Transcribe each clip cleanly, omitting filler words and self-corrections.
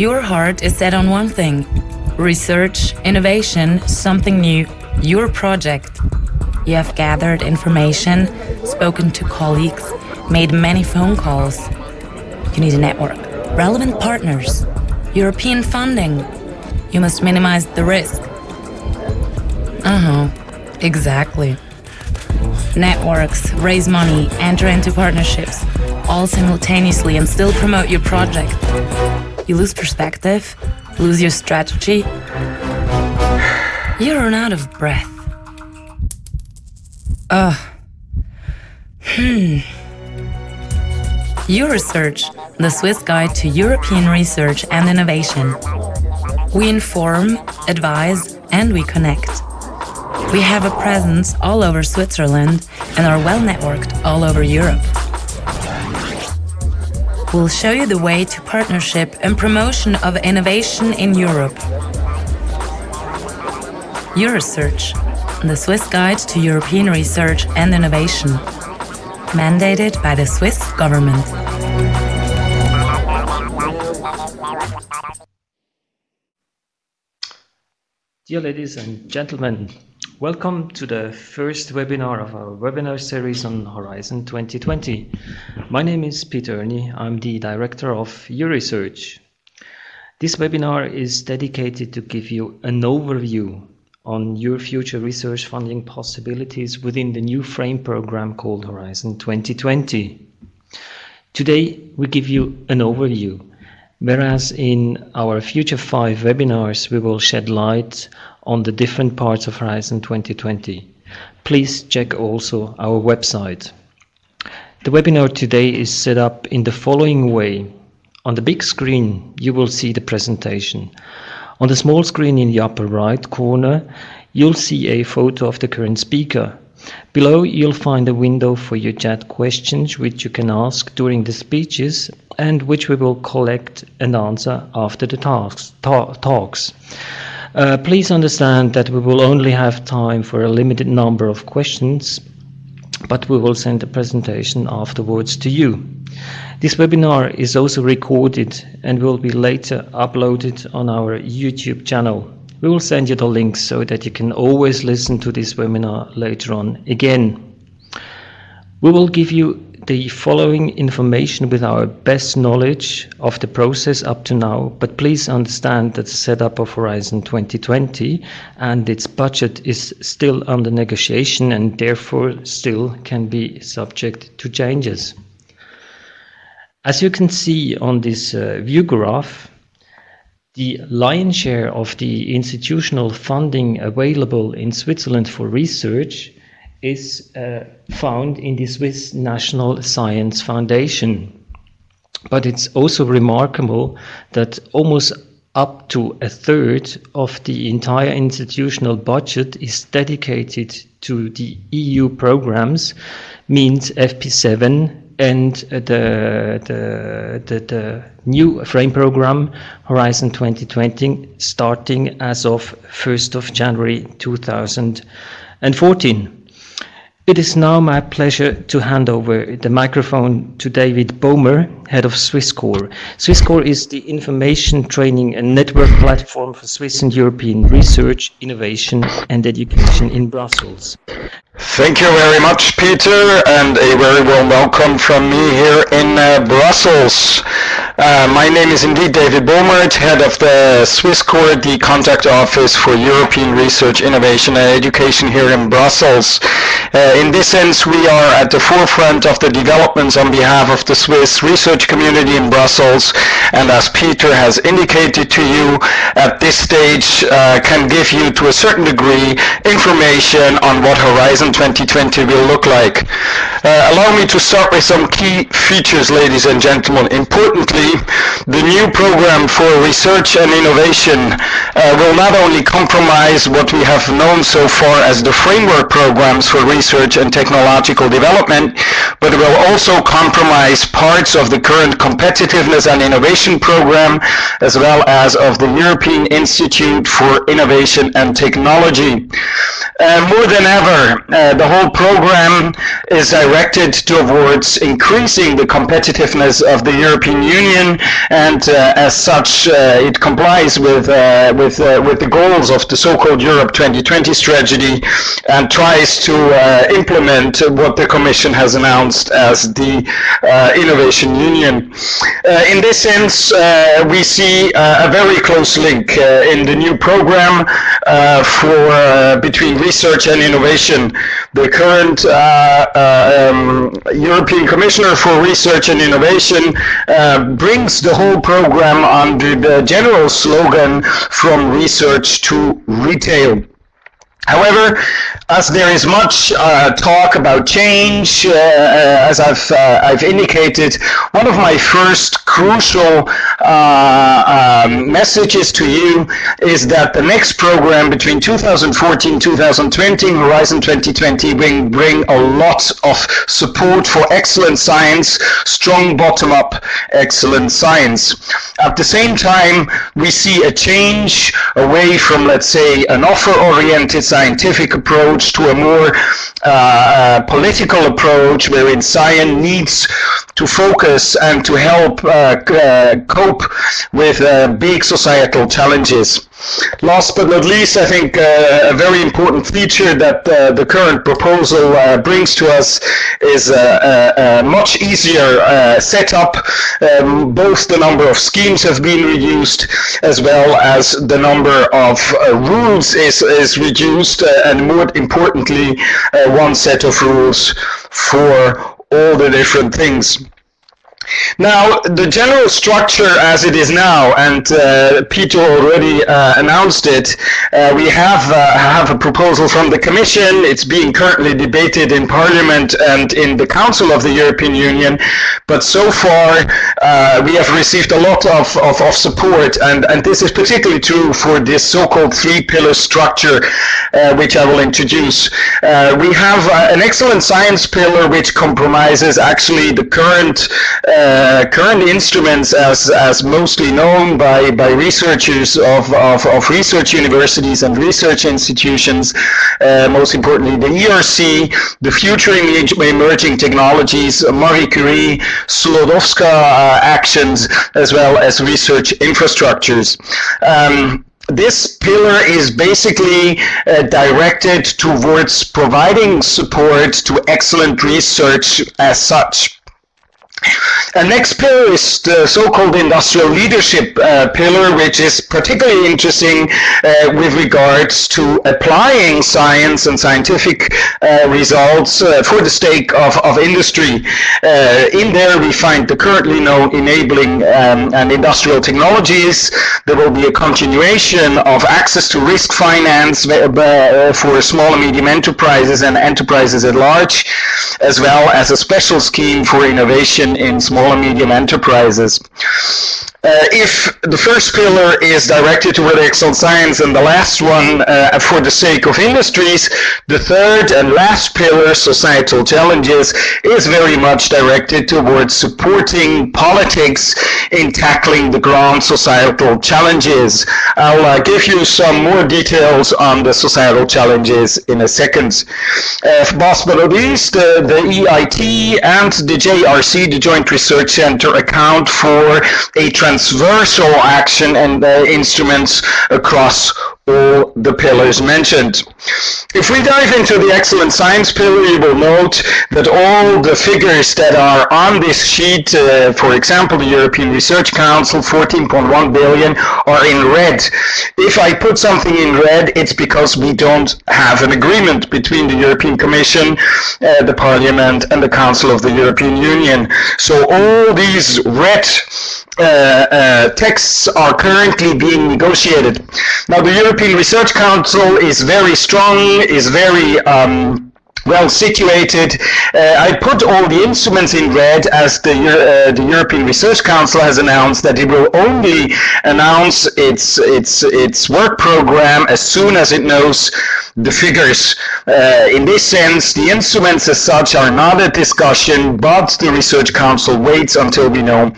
Your heart is set on one thing: research, innovation, something new, your project. You have gathered information, spoken to colleagues, made many phone calls. You need a network, relevant partners, European funding. You must minimize the risk. Exactly. Networks, raise money, enter into partnerships, all simultaneously, and still promote your project. You lose perspective, lose your strategy. You run out of breath. Euresearch, the Swiss guide to European research and innovation. We inform, advise, and we connect. We have a presence all over Switzerland and are well networked all over Europe. We'll show you the way to partnership and promotion of innovation in Europe. Euresearch, the Swiss guide to European research and innovation. Mandated by the Swiss government. Dear ladies and gentlemen, welcome to the first webinar of our webinar series on Horizon 2020. My name is Peter Erni. I'm the director of Euresearch. This webinar is dedicated to give you an overview on your future research funding possibilities within the new frame program called Horizon 2020. Today we give you an overview, whereas in our future 5 webinars we will shed light on the different parts of Horizon 2020. Please check also our website. The webinar today is set up in the following way. On the big screen you will see the presentation. On the small screen in the upper right corner, you'll see a photo of the current speaker. Below, you'll find a window for your chat questions, which you can ask during the speeches and which we will collect and answer after the talks. Please understand that we will only have time for a limited number of questions, but we will send the presentation afterwards to you. This webinar is also recorded and will be later uploaded on our YouTube channel. We will send you the links so that you can always listen to this webinar later on again. We will give you the following information with our best knowledge of the process up to now, but please understand that the setup of Horizon 2020 and its budget is still under negotiation and therefore still can be subject to changes. As you can see on this view graph, the lion's share of the institutional funding available in Switzerland for research is found in the Swiss National Science Foundation. But it's also remarkable that almost up to a third of the entire institutional budget is dedicated to the EU programs, means FP7 and the new frame program Horizon 2020 starting as of 1st of January 2014. It is now my pleasure to hand over the microphone to David Bomer, head of Swisscore. Swisscore is the information, training and network platform for Swiss and European research, innovation and education in Brussels. Thank you very much, Peter, and a very warm welcome from me here in Brussels. My name is indeed David Bomert, head of the Swisscore, the contact office for European research, innovation and education here in Brussels. In this sense, we are at the forefront of the developments on behalf of the Swiss research community in Brussels, and as Peter has indicated to you, at this stage can give you to a certain degree information on what Horizon 2020 will look like. Allow me to start with some key features, ladies and gentlemen. Importantly, the new program for research and innovation will not only compromise what we have known so far as the framework programs for research and technological development, but will also compromise parts of the current competitiveness and innovation program, as well as of the European Institute for Innovation and Technology. More than ever, the whole program is directed towards increasing the competitiveness of the European Union Union, and as such, it complies with the goals of the so-called Europe 2020 strategy, and tries to implement what the Commission has announced as the Innovation Union. In this sense, we see a very close link in the new program between research and innovation. The current European Commissioner for Research and Innovation brings the whole program under the general slogan "From Research to Retail." However, as there is much talk about change, as I've indicated, one of my first crucial messages to you is that the next program between 2014-2020, Horizon 2020, will bring a lot of support for excellent science, strong bottom-up excellent science. At the same time, we see a change away from, let's say, an offer-oriented scientific approach to a more political approach, wherein science needs to focus and to help cope with big societal challenges. Last but not least, I think a very important feature that the current proposal brings to us is a much easier setup. Both the number of schemes have been reduced, as well as the number of rules is reduced, and more importantly, one set of rules for all the different things. Now, the general structure as it is now, and Peter already announced it, we have a proposal from the Commission. It's being currently debated in Parliament and in the Council of the European Union, but so far we have received a lot of support, and this is particularly true for this so-called three-pillar structure, which I will introduce. We have an excellent science pillar, which compromises actually the current instruments as mostly known by researchers of research universities and research institutions, most importantly the ERC, the Future Emerging Technologies, Marie Curie, Slodowska actions, as well as research infrastructures. This pillar is basically directed towards providing support to excellent research as such. And next pillar is the so-called industrial leadership pillar, which is particularly interesting with regards to applying science and scientific results for the sake of industry. In there we find the currently known enabling and industrial technologies. There will be a continuation of access to risk finance for small and medium enterprises and enterprises at large, as well as a special scheme for innovation in small and medium enterprises. If the first pillar is directed toward excellent science and the last one for the sake of industries, the third and last pillar, societal challenges, is very much directed towards supporting politics in tackling the grand societal challenges. I'll give you some more details on the societal challenges in a second. Last but not least, the EIT and the JRC, the Joint Research Center, account for a transversal action and instruments across all the pillars mentioned. If we dive into the excellent science pillar, you will note that all the figures that are on this sheet, for example, the European Research Council, 14.1 billion, are in red. If I put something in red, it's because we don't have an agreement between the European Commission, the Parliament, and the Council of the European Union. So all these red texts are currently being negotiated. Now, the European Research Council is very strong, is very well situated. I put all the instruments in red as the European Research Council has announced that it will only announce its work program as soon as it knows the figures. In this sense, the instruments as such are not a discussion, but the Research Council waits until we know.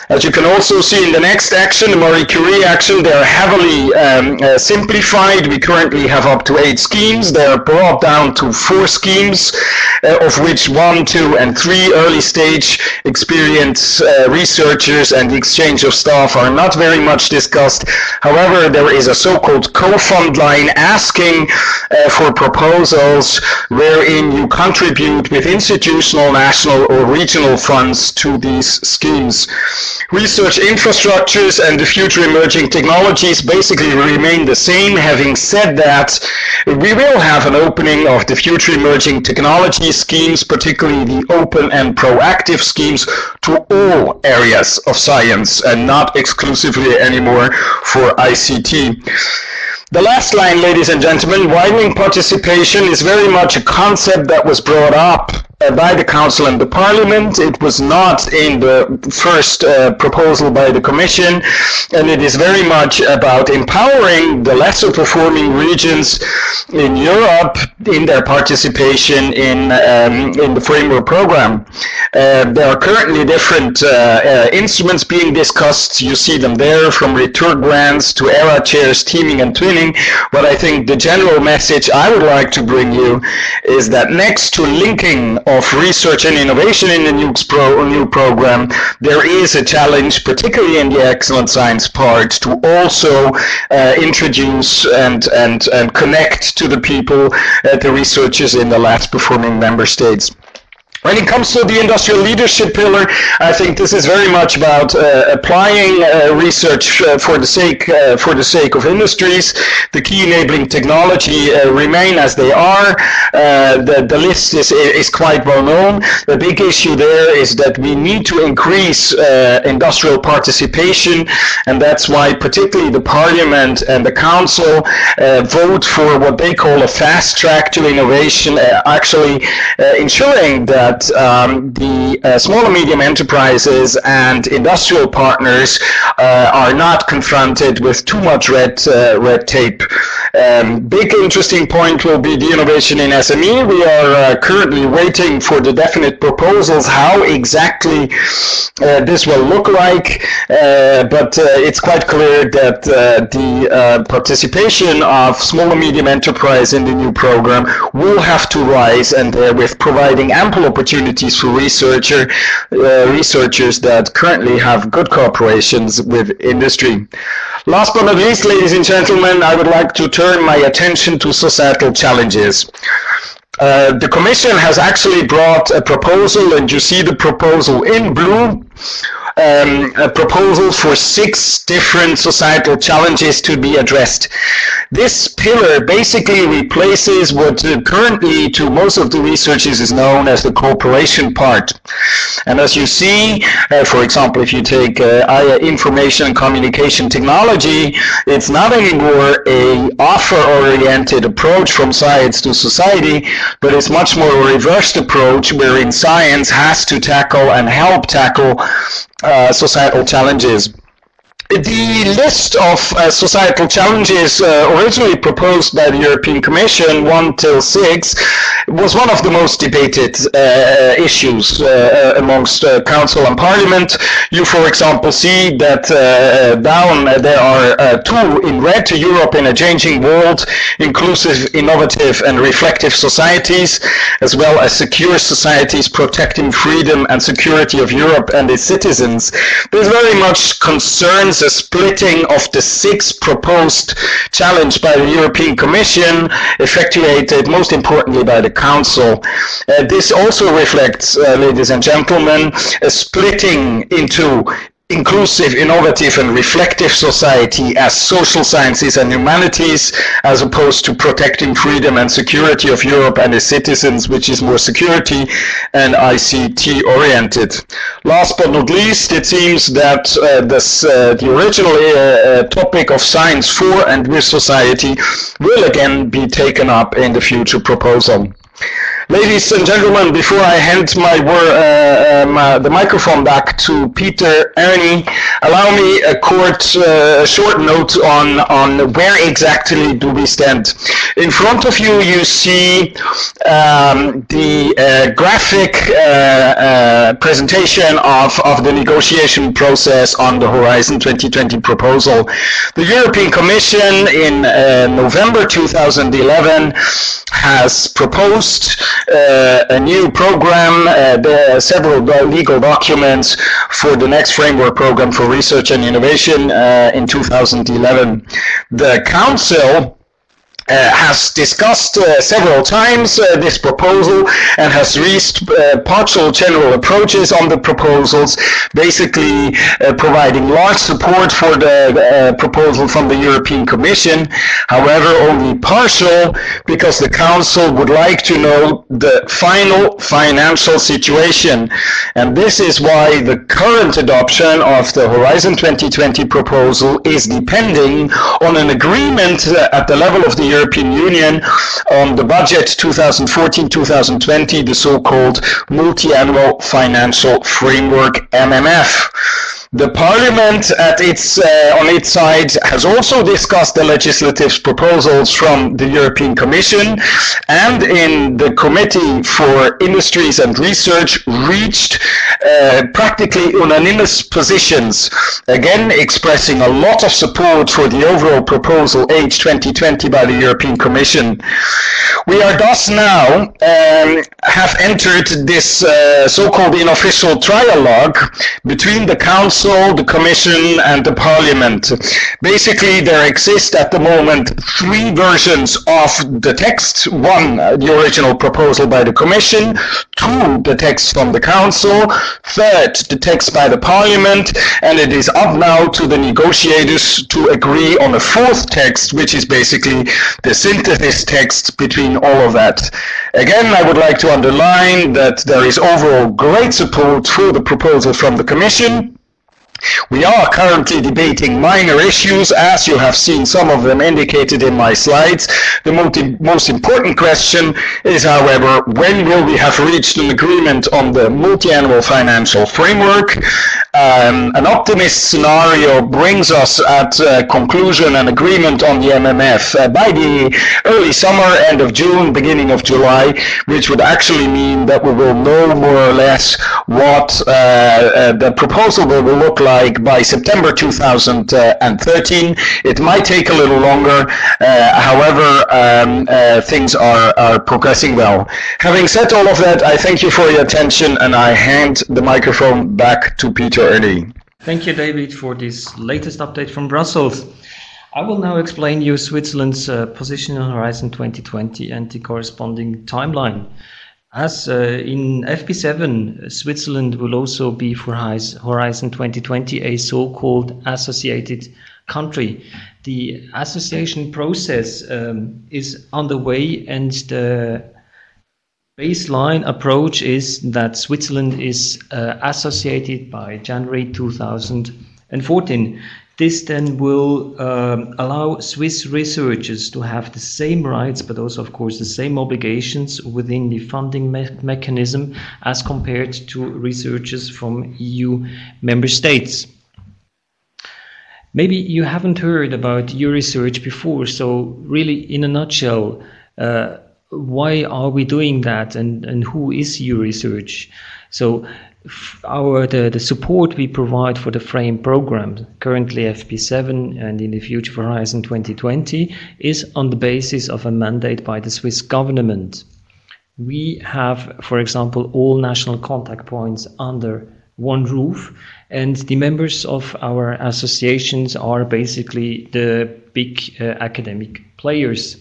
As you can also see in the next action, the Marie Curie action, they are heavily simplified. We currently have up to 8 schemes. They are brought down to 4 schemes, of which 1, 2, and 3 early stage experienced researchers and the exchange of staff are not very much discussed. However, there is a so-called co-fund line asking for proposals wherein you contribute with institutional, national, or regional funds to these schemes. Research infrastructures and the future emerging technologies basically remain the same. Having said that, we will have an opening of the future emerging technology schemes, particularly the open and proactive schemes, to all areas of science and not exclusively anymore for ICT. The last line, ladies and gentlemen, widening participation is very much a concept that was brought up by the Council and the Parliament. It was not in the first proposal by the Commission, and it is very much about empowering the lesser performing regions in Europe in their participation in the framework program. There are currently different instruments being discussed. You see them there, from return grants to ERA chairs, teaming and twinning. But I think the general message I would like to bring you is that next to linking of research and innovation in the new program, there is a challenge, particularly in the excellent science part, to also introduce and connect to the people, the researchers in the last performing member states. When it comes to the industrial leadership pillar, I think this is very much about applying research for the sake of industries. The key enabling technology remain as they are. The list is quite well known. The big issue there is that we need to increase industrial participation, and that's why particularly the Parliament and the Council vote for what they call a fast track to innovation, actually ensuring that the small and medium enterprises and industrial partners are not confronted with too much red tape. Big interesting point will be the innovation in SME. We are currently waiting for the definite proposals, how exactly this will look like, but it's quite clear that the participation of small and medium enterprise in the new program will have to rise, and with providing ample opportunities for researchers that currently have good cooperations with industry. Last but not least, ladies and gentlemen, I would like to turn my attention to societal challenges. The Commission has actually brought a proposal, and you see the proposal in blue, a proposal for 6 different societal challenges to be addressed. This pillar basically replaces what currently to most of the researchers is known as the cooperation part. And as you see, for example, if you take information and communication technology, it's not anymore a offer-oriented approach from science to society, but it's much more a reversed approach wherein science has to tackle and help tackle societal challenges. The list of societal challenges originally proposed by the European Commission, 1 till 6, was one of the most debated issues amongst Council and Parliament. You, for example, see that down there are 2 in red: to Europe in a changing world, inclusive, innovative and reflective societies, as well as secure societies protecting freedom and security of Europe and its citizens. This very much concerns a splitting of the 6 proposed challenge by the European Commission, effectuated most importantly by the Council. This also reflects, ladies and gentlemen, a splitting into inclusive, innovative and reflective society as social sciences and humanities, as opposed to protecting freedom and security of Europe and its citizens, which is more security and ICT oriented. Last but not least, it seems that the original topic of science for and with society will again be taken up in the future proposal. Ladies and gentlemen, before I hand the microphone back to Peter Ernie, allow me a short note on where exactly do we stand. In front of you, you see the graphic presentation of the negotiation process on the Horizon 2020 proposal. The European Commission in November 2011 has proposed a new program, several legal documents for the next framework program for research and innovation in 2011. The Council has discussed several times this proposal and has reached partial general approaches on the proposals, basically providing large support for the proposal from the European Commission, however only partial, because the Council would like to know the final financial situation. And this is why the current adoption of the Horizon 2020 proposal is depending on an agreement at the level of the European Union on the budget 2014-2020, the so-called Multi-Annual Financial Framework, MMF. The Parliament on its side has also discussed the legislative proposals from the European Commission, and in the Committee for Industries and Research reached practically unanimous positions, again expressing a lot of support for the overall proposal H 2020 by the European Commission. We are thus now have entered this so-called unofficial trialogue between the Council, the Commission and the Parliament. Basically, there exist at the moment three versions of the text. One, the original proposal by the Commission. Two, the text from the Council. Third, the text by the Parliament. And it is up now to the negotiators to agree on a fourth text, which is basically the synthesis text between all of that. Again, I would like to underline that there is overall great support for the proposal from the Commission. We are currently debating minor issues, as you have seen some of them indicated in my slides. The most important question is, however, when will we have reached an agreement on the multi-annual financial framework? An optimist scenario brings us at conclusion and agreement on the MMF by the early summer, end of June, beginning of July, which would actually mean that we will know more or less what the proposal will look like by September 2013. It might take a little longer, however, things are progressing well. Having said all of that, I thank you for your attention and I hand the microphone back to Peter Ernie. Thank you, David, for this latest update from Brussels. I will now explain you Switzerland's position on Horizon 2020 and the corresponding timeline. As in FP7, Switzerland will also be for Horizon 2020 a so-called associated country. The association process is underway, and the baseline approach is that Switzerland is associated by January 2014. This then will allow Swiss researchers to have the same rights, but also, of course, the same obligations within the funding mechanism as compared to researchers from EU member states. Maybe you haven't heard about Euresearch before, so really, in a nutshell, why are we doing that, and who is Euresearch? So the support we provide for the FRAME program, currently FP7 and in the future for Horizon 2020, is on the basis of a mandate by the Swiss government. We have, for example, all national contact points under one roof, and the members of our associations are basically the big academic players.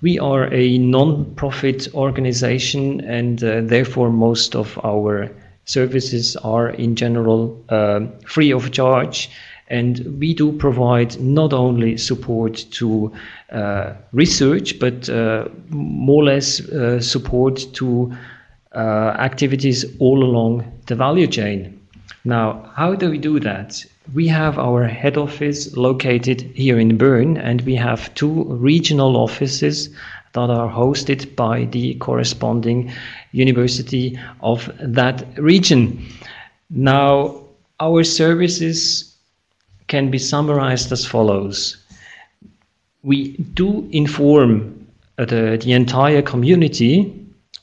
We are a non-profit organization, and therefore most of our services are in general free of charge, and we do provide not only support to research, but more or less support to activities all along the value chain. Now, how do we do that? We have our head office located here in Bern, and we have two regional offices that are hosted by the corresponding university of that region. Now, our services can be summarized as follows. We do inform the entire community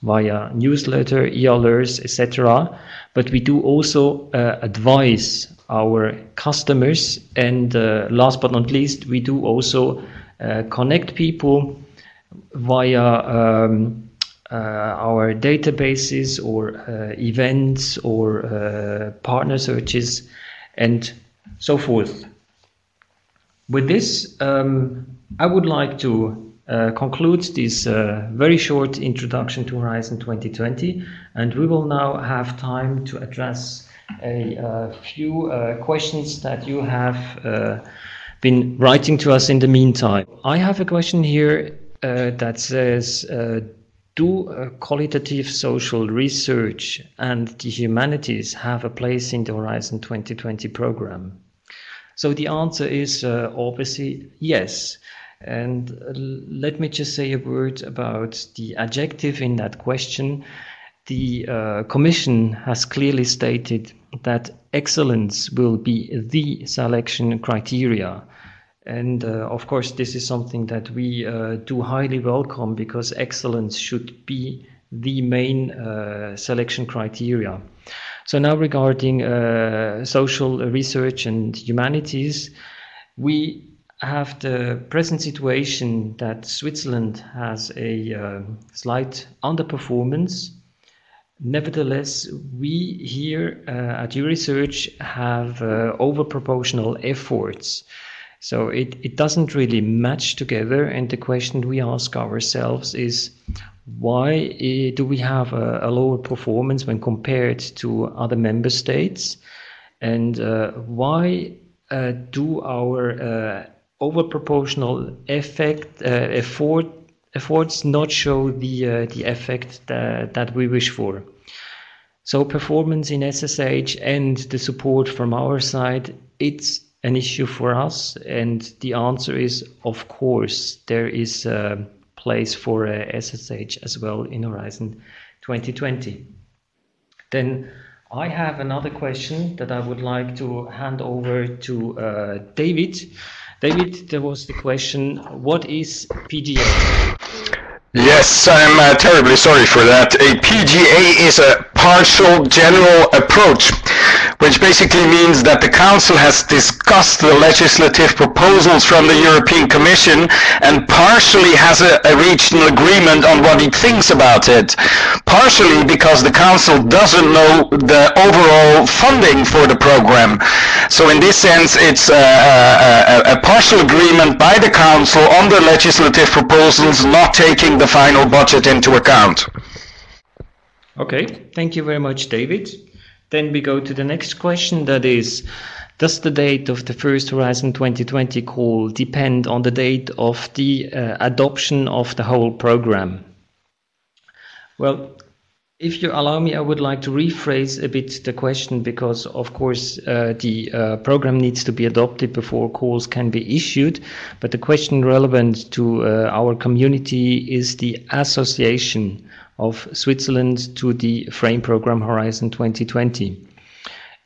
via newsletter, e-alerts, etc. But we do also advise our customers, and last but not least, we do also connect people via our databases or events or partner searches and so forth. With this, I would like to conclude this very short introduction to Horizon 2020, and we will now have time to address a few questions that you have been writing to us in the meantime. I have a question here that says, do qualitative social research and the humanities have a place in the Horizon 2020 program? So the answer is obviously yes. And let me just say a word about the adjective in that question. The Commission has clearly stated that excellence will be the selection criteria. And of course, this is something that we do highly welcome, because excellence should be the main selection criteria. So now regarding social research and humanities, we have the present situation that Switzerland has a slight underperformance. Nevertheless, we here at Euresearch have overproportional efforts. So it doesn't really match together, and the question we ask ourselves is, why do we have a lower performance when compared to other member states? And why do our overproportional efforts not show the effect that we wish for? So performance in SSH and the support from our side, it's an issue for us, and the answer is, of course, there is a place for SSH as well in Horizon 2020. Then I have another question that I would like to hand over to David. David, there was the question, what is PGA? Yes, I'm terribly sorry for that. A PGA is a partial general approach, which basically means that the Council has discussed the legislative proposals from the European Commission and partially has reached an agreement on what it thinks about it. Partially because the Council doesn't know the overall funding for the program. So in this sense, it's a partial agreement by the Council on the legislative proposals, not taking the final budget into account. Okay, thank you very much, David. Then we go to the next question, that is, does the date of the first Horizon 2020 call depend on the date of the adoption of the whole program? Well, if you allow me, I would like to rephrase a bit the question, because of course the program needs to be adopted before calls can be issued. But the question relevant to our community is the association of Switzerland to the frame program Horizon 2020.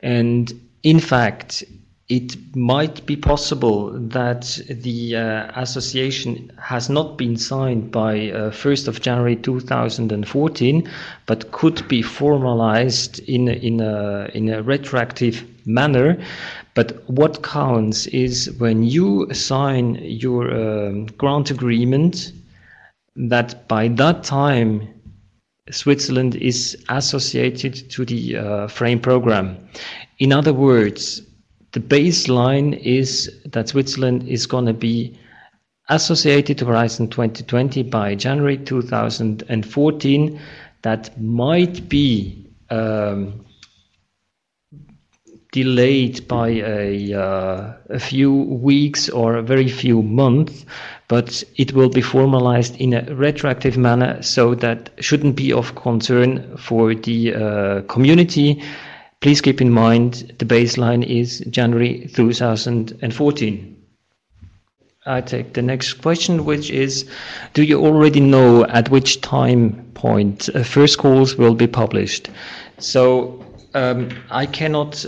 And in fact, it might be possible that the association has not been signed by 1st of January 2014, but could be formalized in a retroactive manner. But what counts is when you sign your grant agreement, that by that time Switzerland is associated to the frame program. In other words, the baseline is that Switzerland is going to be associated to Horizon 2020 by January 2014. That might be delayed by a few weeks or a very few months, but it will be formalized in a retroactive manner, so that shouldn't be of concern for the community. Please keep in mind the baseline is January 2014. I take the next question, which is, do you already know at which time point first calls will be published? So I cannot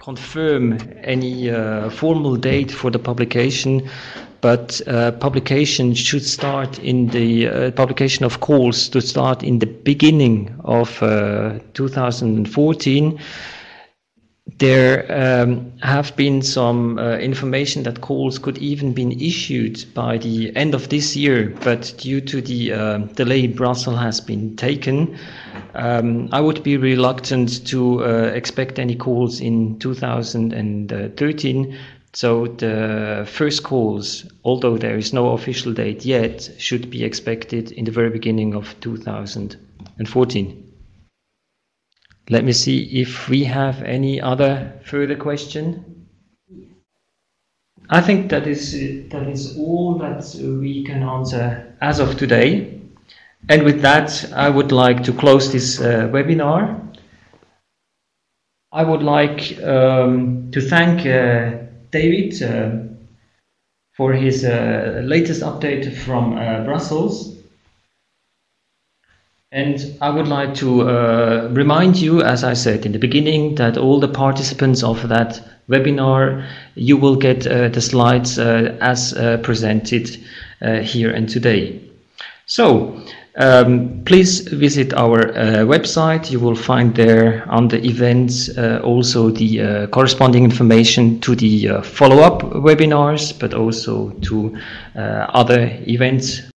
confirm any formal date for the publication, but publication should start in the publication of calls to start in the beginning of 2014. There have been some information that calls could even been issued by the end of this year, but due to the delay Brussels has been taken, I would be reluctant to expect any calls in 2013. So the first calls, although there is no official date yet, should be expected in the very beginning of 2014. Let me see if we have any other further question. I think that is all that we can answer as of today. And with that, I would like to close this webinar. I would like to thank David for his latest update from Brussels. And I would like to remind you, as I said in the beginning, that all the participants of that webinar, you will get the slides as presented here and today. So please visit our website. You will find there under events also the corresponding information to the follow-up webinars, but also to other events